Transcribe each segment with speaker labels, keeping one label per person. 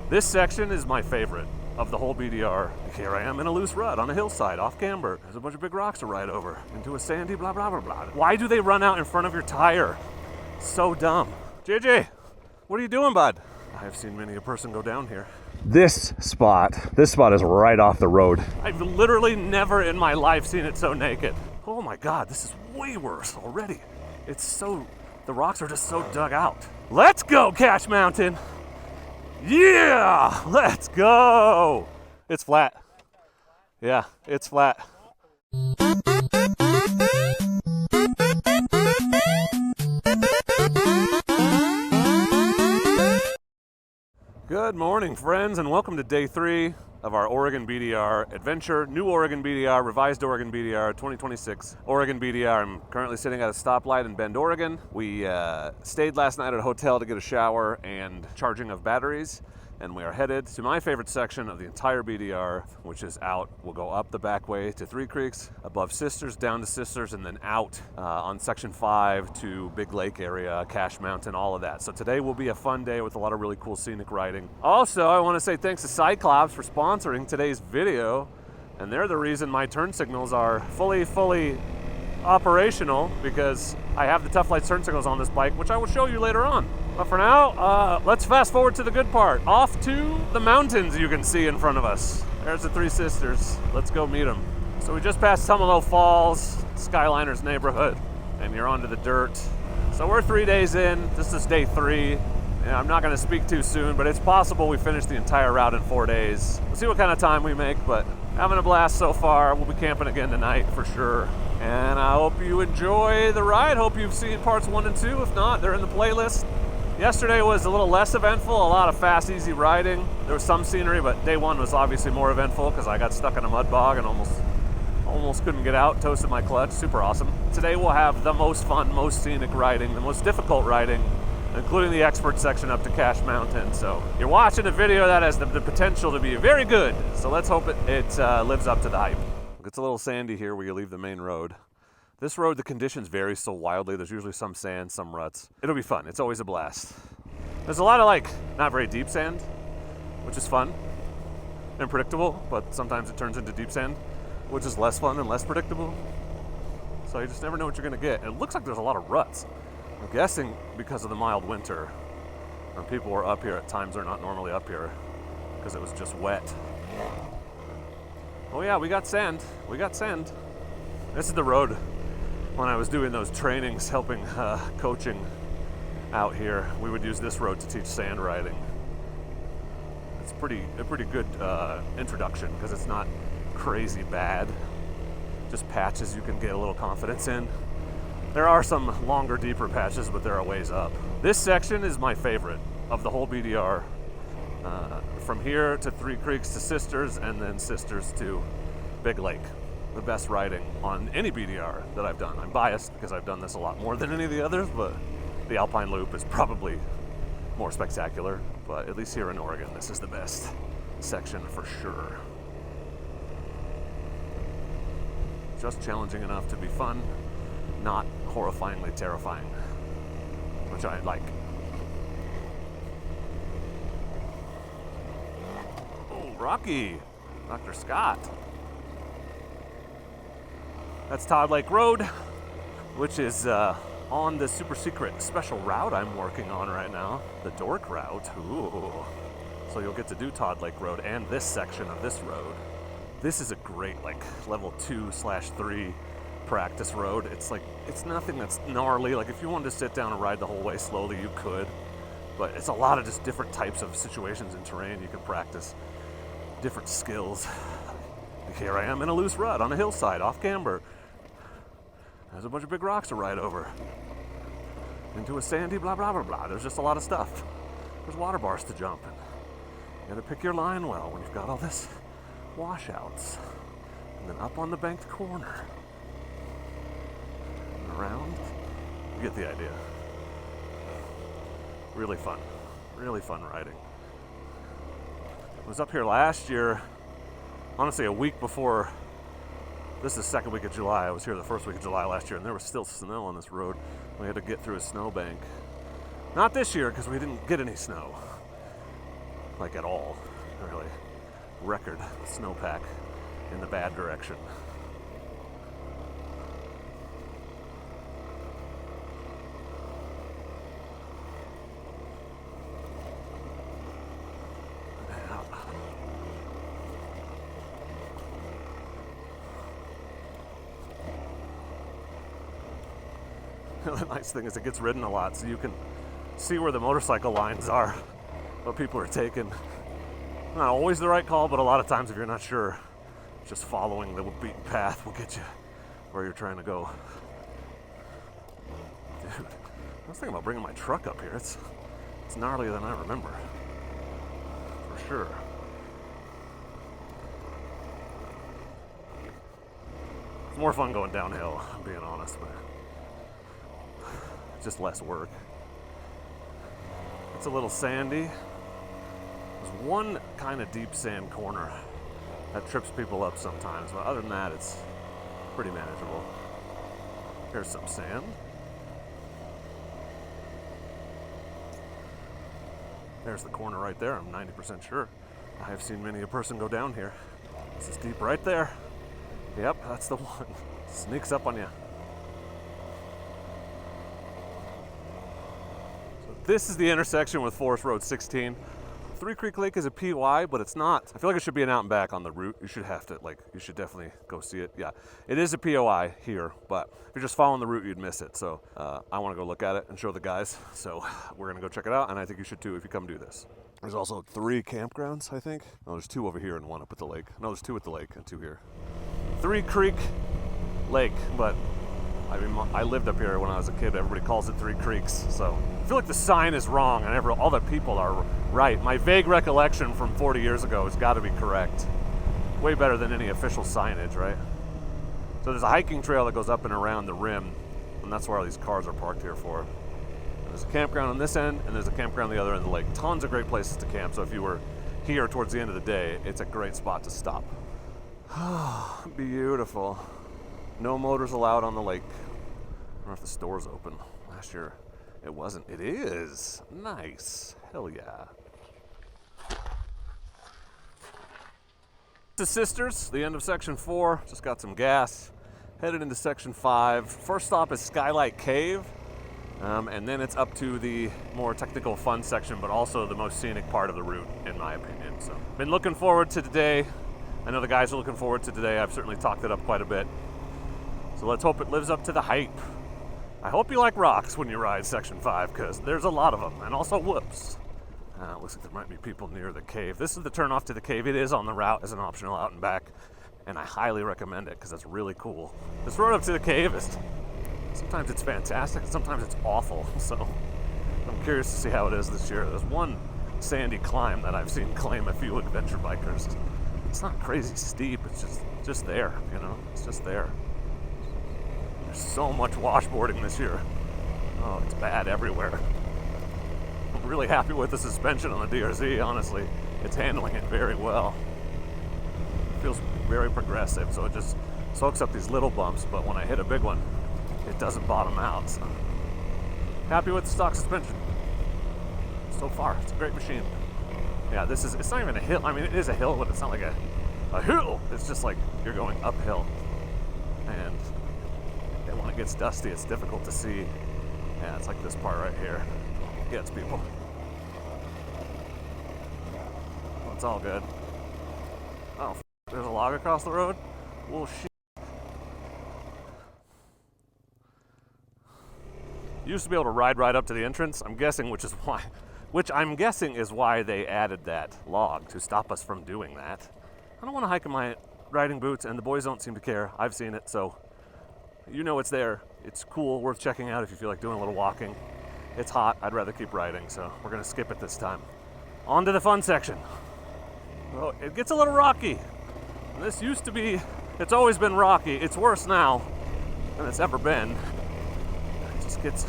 Speaker 1: This section is my favorite of the whole BDR. Here I am in a loose rut on a hillside off camber. There's a bunch of big rocks to ride over into a sandy blah blah blah blah. Why do they run out in front of your tire? So dumb. JJ, what are you doing, bud? I have seen many a person go down here. This spot is right off the road. I've literally never in my life seen it so naked. Oh my God, this is way worse already. It's so, the rocks are just so dug out. Let's go, Cache Mountain. Yeah, let's go. It's flat. Yeah, it's flat. Good morning, friends, and welcome to day 3 of our Oregon BDR adventure. New Oregon BDR, revised Oregon BDR 2026 Oregon BDR. I'm currently sitting at a stoplight in Bend, Oregon. We stayed last night at a hotel to get a shower and charging of batteries, and we are headed to my favorite section of the entire BDR, which is out. We'll go up the back way to Three Creeks, above Sisters, down to Sisters, and then out on section 5 to Big Lake area, Cache Mountain, all of that. So today will be a fun day with a lot of really cool scenic riding. Also, I want to say thanks to Cyclops for sponsoring today's video, and they're the reason my turn signals are fully operational, because I have the Tough Lights turn signals on this bike, which I will show you later on. But for now, let's fast forward to the good part. Off to the mountains you can see in front of us. There's the Three Sisters. Let's go meet them. So we just passed Tumalo Falls, Skyliners neighborhood, and you're onto the dirt. So we're 3 days in. This is day 3. And I'm not going to speak too soon, but it's possible we finish the entire route in 4 days. We'll see what kind of time we make, but having a blast so far. We'll be camping again tonight for sure. And I hope you enjoy the ride. Hope you've seen parts 1 and 2. If not, they're in the playlist. Yesterday was a little less eventful, a lot of fast, easy riding. There was some scenery, but day 1 was obviously more eventful because I got stuck in a mud bog and almost couldn't get out, toasted my clutch, super awesome. Today we'll have the most fun, most scenic riding, the most difficult riding, including the expert section up to Cache Mountain. So you're watching a video that has the potential to be very good. So let's hope it lives up to the hype. It's a little sandy here where you leave the main road. This road, the conditions vary so wildly. There's usually some sand, some ruts. It'll be fun. It's always a blast. There's a lot of not very deep sand, which is fun and predictable, but sometimes it turns into deep sand, which is less fun and less predictable. So you just never know what you're gonna get. And it looks like there's a lot of ruts. I'm guessing because of the mild winter, and people were up here at times they're not normally up here because it was just wet. Oh yeah, we got sand. We got sand. This is the road when I was doing those trainings, helping coaching out here. We would use this road to teach sand riding. It's a pretty good introduction because it's not crazy bad. Just patches you can get a little confidence in. There are some longer, deeper patches, but they're a ways up. This section is my favorite of the whole BDR. From here to Three Creeks to Sisters, and then Sisters to Big Lake. The best riding on any BDR that I've done. I'm biased because I've done this a lot more than any of the others, but the Alpine Loop is probably more spectacular. But at least here in Oregon, this is the best section for sure. Just challenging enough to be fun, not horrifyingly terrifying, which I like. Oh, Rocky, Dr. Scott. That's Todd Lake Road, which is on the super secret special route I'm working on right now, the Dork route. Ooh. So you'll get to do Todd Lake Road and this section of this road. This is a great level 2/3 practice road. It's nothing that's gnarly. If you wanted to sit down and ride the whole way slowly, you could, but it's a lot of just different types of situations and terrain. You can practice different skills. Here I am in a loose rut on a hillside off camber. There's a bunch of big rocks to ride over into a sandy blah blah blah blah. There's just a lot of stuff. There's water bars to jump in. You gotta pick your line well when you've got all this washouts. And then up on the banked corner. And around. You get the idea. Really fun riding. I was up here last year, honestly a week before. This is the second week of July. I was here the first week of July last year, and there was still snow on this road. We had to get through a snowbank. Not this year, because we didn't get any snow. like at all, really. Record snowpack in the bad direction. The nice thing is it gets ridden a lot, so you can see where the motorcycle lines are, what people are taking. Not always the right call, but a lot of times if you're not sure, just following the beaten path will get you where you're trying to go. Dude, I was thinking about bringing my truck up here. It's gnarlier than I remember, for sure. It's more fun going downhill, I'm being honest, but just less work. It's a little sandy. There's one kind of deep sand corner that trips people up sometimes, but other than that, it's pretty manageable. Here's some sand. There's the corner right there. I'm 90% sure. I have seen many a person go down here. This is deep right there. Yep, that's the one. Sneaks up on you. This is the intersection with Forest Road 16. Three Creek Lake is a PY, but it's not. I feel like it should be an out and back on the route. You should have to, you should definitely go see it. Yeah, it is a POI here, but if you're just following the route, you'd miss it. So I want to go look at it and show the guys. So we're gonna go check it out, and I think you should too if you come do this. There's also 3 campgrounds, I think. No, there's 2 over here and 1 up at the lake. No, there's 2 at the lake and 2 here. Three Creek Lake, but I mean, I lived up here when I was a kid. Everybody calls it Three Creeks, so I feel like the sign is wrong and all the people are right. My vague recollection from 40 years ago has got to be correct. Way better than any official signage, right? So there's a hiking trail that goes up and around the rim, and that's where all these cars are parked here for. And there's a campground on this end, and there's a campground on the other end of the lake. Tons of great places to camp, so if you were here towards the end of the day, it's a great spot to stop. Beautiful. No motors allowed on the lake. I don't know if the store's open. Last year it wasn't. It is. Nice. Hell yeah. To Sisters, the end of section 4. Just got some gas. Headed into section 5. First stop is Skylight Cave. And then it's up to the more technical fun section, but also the most scenic part of the route, in my opinion. So, been looking forward to today. I know the guys are looking forward to today. I've certainly talked it up quite a bit. So let's hope it lives up to the hype. I hope you like rocks when you ride section 5, because there's a lot of them, and also whoops. Looks like there might be people near the cave. This is the turn off to the cave. It is on the route as an optional out and back, and I highly recommend it because it's really cool. This road up to the cave is, sometimes it's fantastic, and sometimes it's awful. So I'm curious to see how it is this year. There's one sandy climb that I've seen claim a few adventure bikers. It's not crazy steep, it's just there, you know, it's just there. There's so much washboarding this year. Oh, it's bad everywhere. I'm really happy with the suspension on the DRZ, honestly. It's handling it very well. It feels very progressive, so it just soaks up these little bumps, but when I hit a big one, it doesn't bottom out. So happy with the stock suspension. So far, it's a great machine. Yeah, it's not even a hill. I mean, it is a hill, but it's not like a hill. It's just like you're going uphill. And when it gets dusty, it's difficult to see. Yeah, it's like this part right here. It gets people. Well, it's all good. Oh, there's a log across the road? Well, shit. You used to be able to ride right up to the entrance, I'm guessing, which I'm guessing is why they added that log, to stop us from doing that. I don't want to hike in my riding boots, and the boys don't seem to care. I've seen it, so you know it's there. It's cool, worth checking out if you feel like doing a little walking. It's hot, I'd rather keep riding, so we're gonna skip it this time. On to the fun section. Oh, it gets a little rocky. This used to be, it's always been rocky. It's worse now than it's ever been. It just gets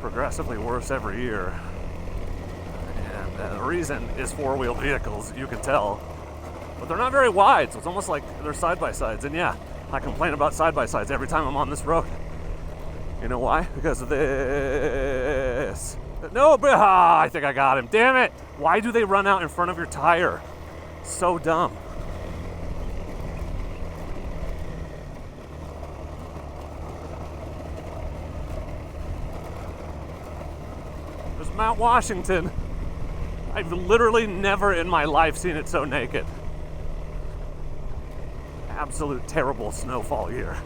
Speaker 1: progressively worse every year. And the reason is four-wheel vehicles, you can tell. But they're not very wide, so it's almost like they're side-by-sides. And yeah, I complain about side-by-sides every time I'm on this road. You know why? Because of this. No, but I think I got him. Damn it! Why do they run out in front of your tire? So dumb. There's Mount Washington. I've literally never in my life seen it so naked. Absolute terrible snowfall year.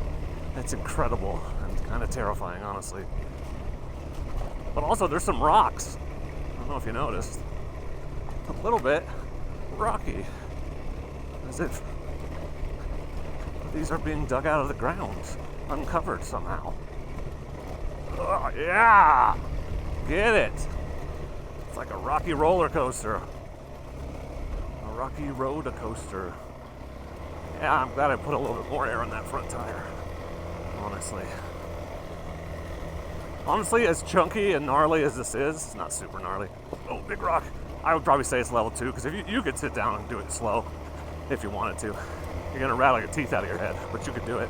Speaker 1: It's incredible and kind of terrifying, honestly. But also, there's some rocks. I don't know if you noticed. A little bit rocky. As if these are being dug out of the ground, uncovered somehow. Oh, yeah! Get it! It's like a rocky roller coaster. A rocky roller coaster. Yeah, I'm glad I put a little bit more air on that front tire. Honestly. Honestly, as chunky and gnarly as this is, it's not super gnarly. Oh, big rock. I would probably say it's level 2, because if you could sit down and do it slow if you wanted to. You're gonna rattle your teeth out of your head, but you could do it.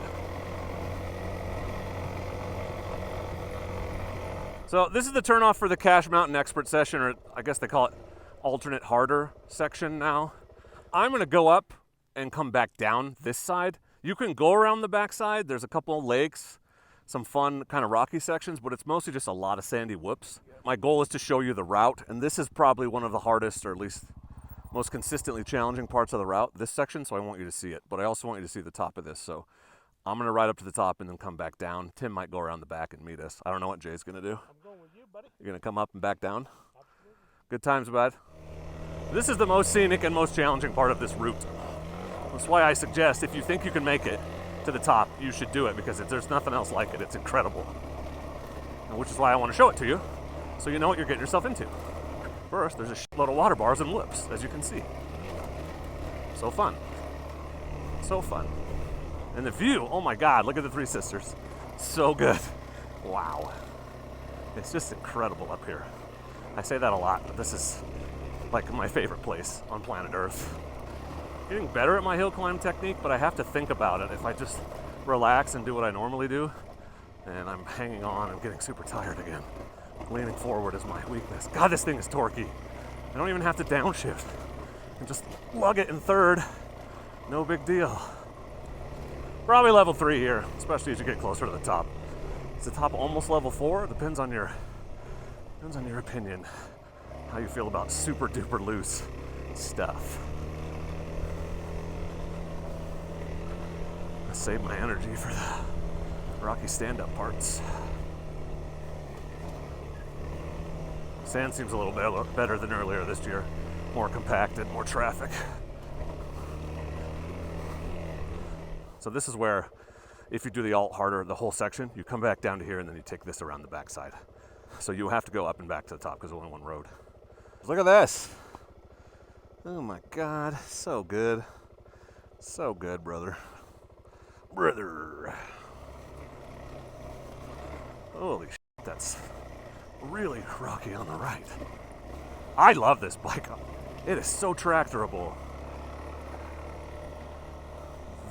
Speaker 1: So this is the turnoff for the Cache Mountain Expert session, or I guess they call it alternate harder section now. I'm gonna go up and come back down this side. You can go around the backside. There's a couple of lakes, some fun kind of rocky sections, but it's mostly just a lot of sandy whoops. My goal is to show you the route, and this is probably one of the hardest, or at least most consistently challenging parts of the route, this section, so I want you to see it, but I also want you to see the top of this. So I'm gonna ride up to the top and then come back down. Tim might go around the back and meet us. I don't know what Jay's gonna do.
Speaker 2: I'm going with you, buddy.
Speaker 1: You're gonna come up and back down?
Speaker 2: Absolutely.
Speaker 1: Good times, bud. This is the most scenic and most challenging part of this route. That's why I suggest if you think you can make it to the top, you should do it, because there's nothing else like it. It's incredible. And which is why I want to show it to you, so you know what you're getting yourself into. First, there's a shitload of water bars and whoops, as you can see. So fun. So fun. And the view, oh my God, look at the Three Sisters. So good. Wow. It's just incredible up here. I say that a lot, but this is like my favorite place on planet Earth. Getting better at my hill climb technique, but I have to think about it. If I just relax and do what I normally do, and I'm hanging on and getting super tired again. Leaning forward is my weakness. God, this thing is torquey. I don't even have to downshift. I can just lug it in third. No big deal. Probably level 3 here, especially as you get closer to the top. Is the top almost level 4? Depends on your opinion. How you feel about super duper loose stuff. I save my energy for the rocky stand-up parts. Sand seems a little better than earlier this year. More compacted, more traffic. So this is where, if you do the alt harder, the whole section, you come back down to here and then you take this around the backside. So you have to go up and back to the top because there's only one road. Look at this. Oh my God, so good. So good, brother. Brother. Holy shit, that's really rocky on the right. I love this bike. It is so tractorable.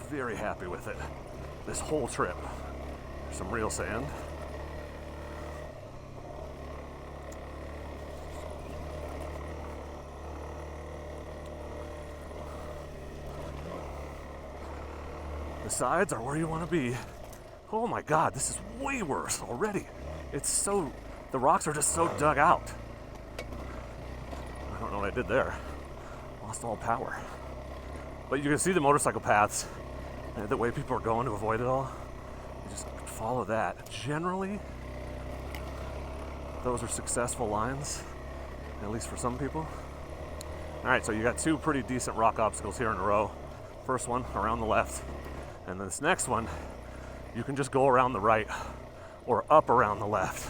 Speaker 1: Very happy with it. This whole trip. There's some real sand. The sides are where you want to be. Oh my God, this is way worse already. It's so, the rocks are just so dug out. I don't know what I did there. Lost all power. But you can see the motorcycle paths, the way people are going to avoid it all. You just follow that. Generally, those are successful lines, at least for some people. All right, so you got two pretty decent rock obstacles here in a row. First one around the left, and then this next one, you can just go around the right or up around the left,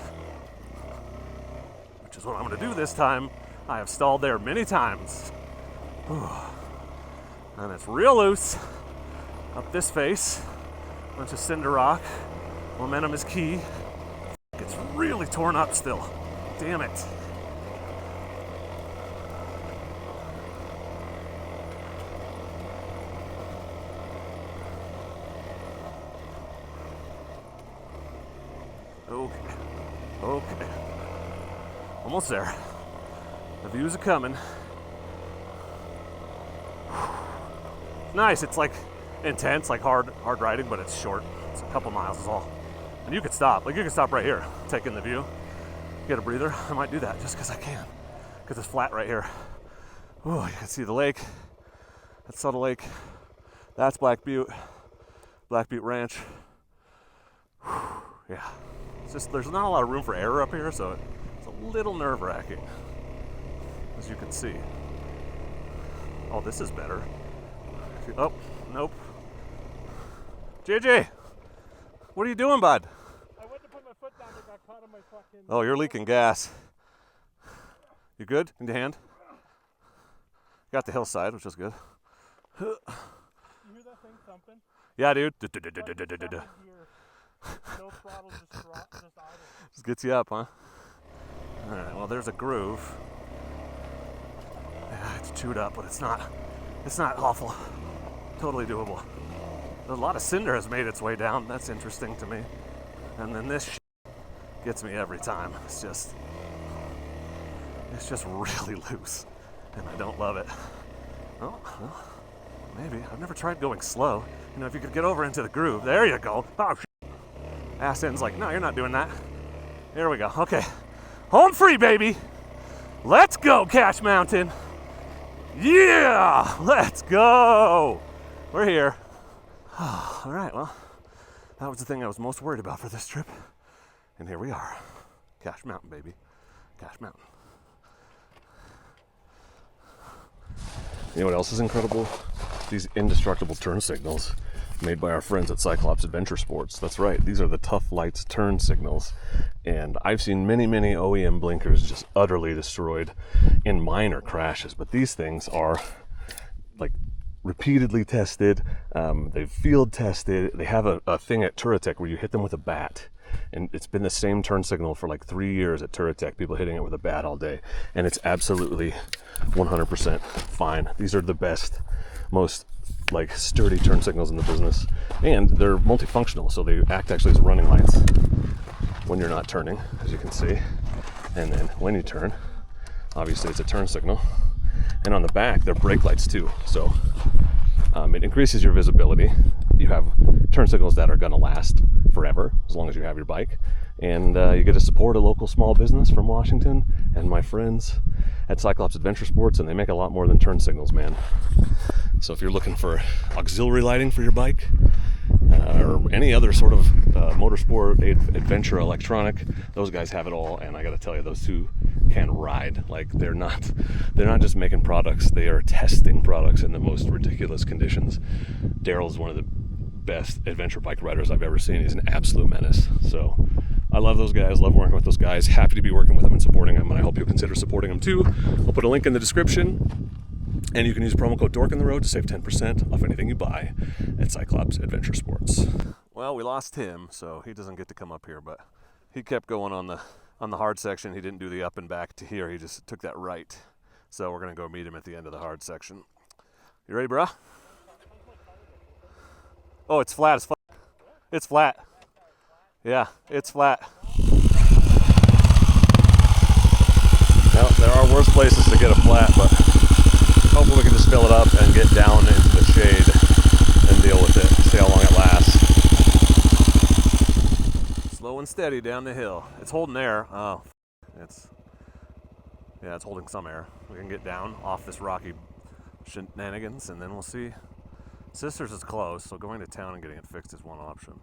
Speaker 1: which is what I'm gonna do this time. I have stalled there many times. And it's real loose up this face. Bunch of cinder rock. Momentum is key. It's really torn up still. Damn it. Okay. Almost there. The views are coming. Nice. It's like intense, like hard riding, but it's short. It's a couple miles is all. And you could stop. Like you could stop right here, take in the view, get a breather. I might do that just because I can, because it's flat right here. Oh, you can see the lake. That's Subtle Lake. That's Black Butte Ranch. Whew, yeah. It's just, there's not a lot of room for error up here, so it's a little nerve-wracking, as you can see. Oh, this is better. Oh, nope. JJ, what are you doing, bud?
Speaker 2: I went to put my foot down, but got caught on my fucking...
Speaker 1: Oh, you're leaking gas. You good? In the hand? Got the hillside, which is good.
Speaker 2: You hear that thing thumping?
Speaker 1: Yeah, dude.
Speaker 2: No throttle, just idle.
Speaker 1: Just gets you up, huh? All right, well, there's a groove. Yeah, it's chewed up, but it's not awful. Totally doable. A lot of cinder has made its way down. That's interesting to me. And then this gets me every time. It's just really loose, and I don't love it. Oh, well, maybe. I've never tried going slow. You know, if you could get over into the groove. There you go. Oh, ass end's like, no, you're not doing that. Here we go. Okay. Home free, baby. Let's go, Cache Mountain. Yeah, let's go. We're here. All right, well, that was the thing I was most worried about for this trip. And here we are. Cache Mountain, baby. Cache Mountain. You know what else is incredible? These indestructible turn signals made by our friends at Cyclops Adventure Sports. That's right, these are the Tough Lights turn signals. And I've seen many OEM blinkers just utterly destroyed in minor crashes, but these things are like repeatedly tested. They've field tested. They have a thing at Touratech where you hit them with a bat. And it's been the same turn signal for like 3 years at Touratech, people hitting it with a bat all day. And it's absolutely 100% fine. These are the best, most like sturdy turn signals in the business. And they're multifunctional, so they act actually as running lights when you're not turning, as you can see. And then when you turn, obviously it's a turn signal. And on the back, they're brake lights too. So it increases your visibility. You have turn signals that are going to last forever, as long as you have your bike. And you get to support a local small business from Washington and my friends at Cyclops Adventure Sports, and they make a lot more than turn signals, man. So if you're looking for auxiliary lighting for your bike, or any other sort of motorsport adventure electronic, those guys have it all. And I got to tell you, those two can ride. Like they're not just making products, they are testing products in the most ridiculous conditions. Daryl's one of the best adventure bike riders I've ever seen. He's an absolute menace. So I love those guys, love working with those guys, happy to be working with them and supporting them, and I hope you'll consider supporting them too. I'll put a link in the description, and you can use promo code Dork on the road to save 10% off anything you buy at Cyclops Adventure Sports. Well, we lost him, so he doesn't get to come up here, but he kept going on the hard section. He didn't do the up and back to here, he just took that right. So we're gonna go meet him at the end of the hard section. You ready, brah? Oh, it's flat as fuck. It's flat. Yeah, it's flat. Well, there are worse places to get a flat, but hopefully we can just fill it up and get down into the shade and deal with it. See how long it lasts. Slow and steady down the hill. It's holding air. Oh, it's holding some air. We can get down off this rocky shenanigans, and then we'll see. Sisters is close, so going to town and getting it fixed is one option.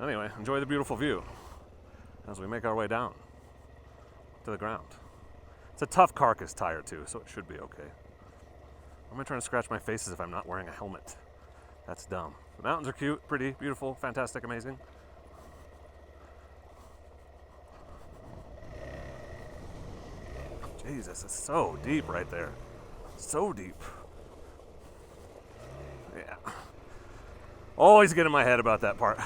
Speaker 1: Anyway, enjoy the beautiful view as we make our way down to the ground. It's a tough carcass tire too, so it should be okay. Why am I trying to scratch my face as if I'm not wearing a helmet? That's dumb. The mountains are cute, pretty, beautiful, fantastic, amazing. Jesus, it's so deep right there. So deep. Yeah. Always get in my head about that part.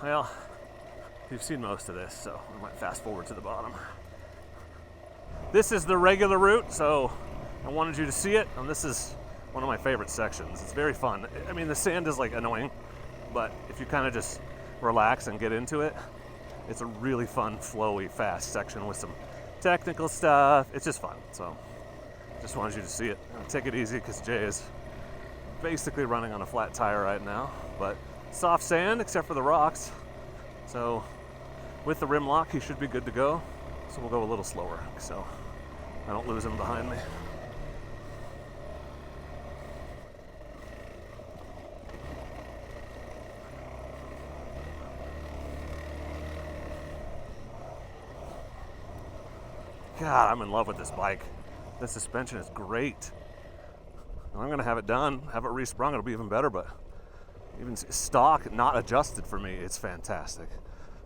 Speaker 1: Well, you've seen most of this, so I might fast forward to the bottom. This is the regular route, so I wanted you to see it, and this is one of my favorite sections. It's very fun. I mean, the sand is like annoying, but if you kind of just relax and get into it, it's a really fun, flowy, fast section with some technical stuff. It's just fun. So just wanted you to see it. Take it easy because Jay is basically running on a flat tire right now, but soft sand except for the rocks. So with the rim lock, he should be good to go. So we'll go a little slower so I don't lose him behind me. God, I'm in love with this bike. The suspension is great. I'm gonna have it done, have it resprung, it'll be even better, but even stock, not adjusted for me, it's fantastic.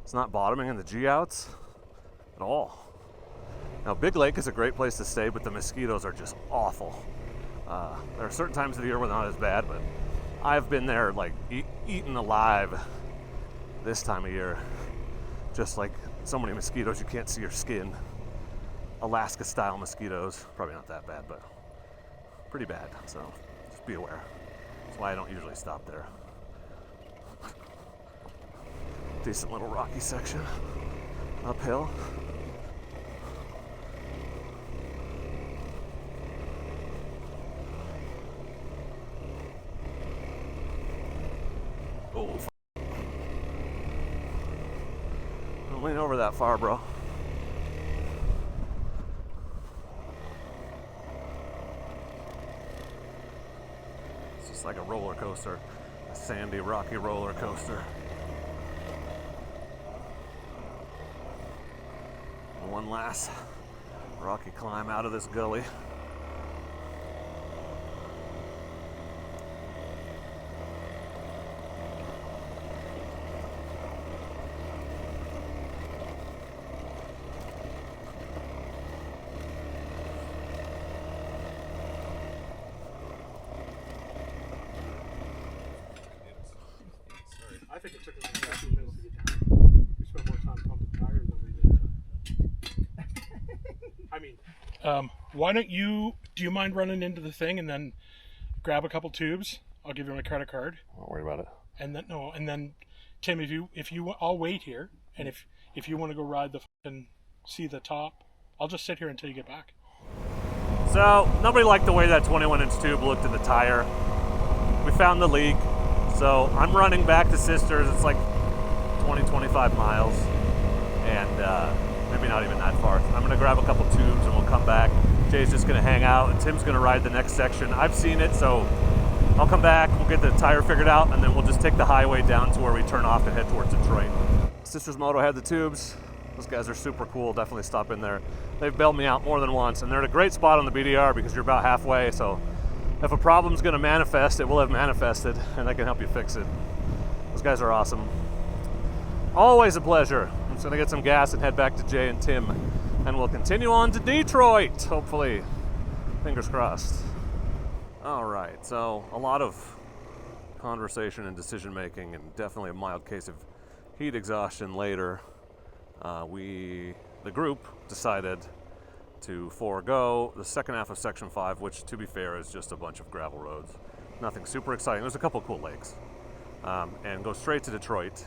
Speaker 1: It's not bottoming in the G-outs at all. Now, Big Lake is a great place to stay, but the mosquitoes are just awful. There are certain times of the year where they're not as bad, but I've been there like eaten alive this time of year. Just like so many mosquitoes, you can't see your skin. Alaska-style mosquitoes, probably not that bad, but pretty bad, so just be aware. That's why I don't usually stop there. Decent little rocky section, uphill. Oh, don't lean over that far, bro. Like a roller coaster, a sandy, rocky roller coaster. One last rocky climb out of this gully.
Speaker 2: I think it took us 15 minutes to get down. We spent more time pumping tires than we did. I mean, why don't you? Do you mind running into the thing and then grab a couple tubes? I'll give you my credit card.
Speaker 1: Don't worry about it.
Speaker 2: And then Tim, I'll wait here, and if you want to go ride the fucking see the top, I'll just sit here until you get back.
Speaker 1: So nobody liked the way that 21-inch tube looked in the tire. We found the leak. So I'm running back to Sisters. It's like 20-25 miles, and maybe not even that far. I'm gonna grab a couple tubes and we'll come back. Jay's just gonna hang out and Tim's gonna ride the next section. I've seen it, so I'll come back, we'll get the tire figured out, and then we'll just take the highway down to where we turn off and head towards Detroit. Sisters Moto had the tubes. Those guys are super cool, definitely stop in there. They've bailed me out more than once, and they're at a great spot on the BDR because you're about halfway, so if a problem's gonna manifest, it will have manifested, and they can help you fix it. Those guys are awesome. Always a pleasure. I'm just gonna get some gas and head back to Jay and Tim, and we'll continue on to Detroit, hopefully. Fingers crossed. All right, so a lot of conversation and decision making, and definitely a mild case of heat exhaustion later. The group decided to forego the second half of Section 5, which, to be fair, is just a bunch of gravel roads. Nothing super exciting. There's a couple of cool lakes. And go straight to Detroit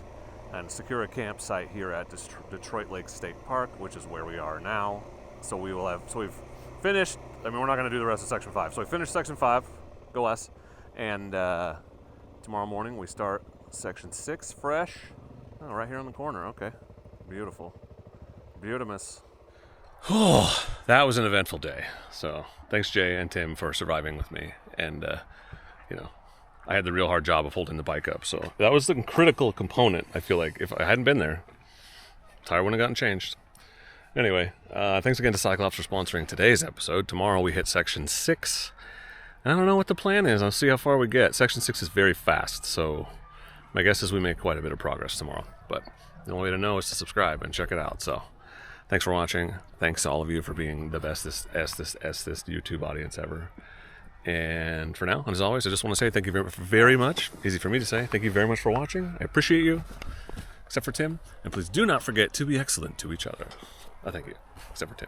Speaker 1: and secure a campsite here at Detroit Lake State Park, which is where we are now. So we've finished, we're not going to do the rest of Section 5. So we finished Section 5, go us, and tomorrow morning we start Section 6 fresh. Oh, right here on the corner, okay. Beautiful. Beautimus.
Speaker 3: Oh, that was an eventful day. So thanks, Jay and Tim, for surviving with me. And, I had the real hard job of holding the bike up. So that was the critical component. I feel like if I hadn't been there, tire wouldn't have gotten changed. Anyway, thanks again to Cyclops for sponsoring today's episode. Tomorrow we hit Section 6. And I don't know what the plan is. I'll see how far we get. Section 6 is very fast, so my guess is we make quite a bit of progress tomorrow. But the only way to know is to subscribe and check it out. So thanks for watching. Thanks to all of you for being the bestest YouTube audience ever. And for now, and as always, I just want to say thank you very much. Easy for me to say. Thank you very much for watching. I appreciate you, except for Tim. And please do not forget to be excellent to each other. Thank you, except for Tim.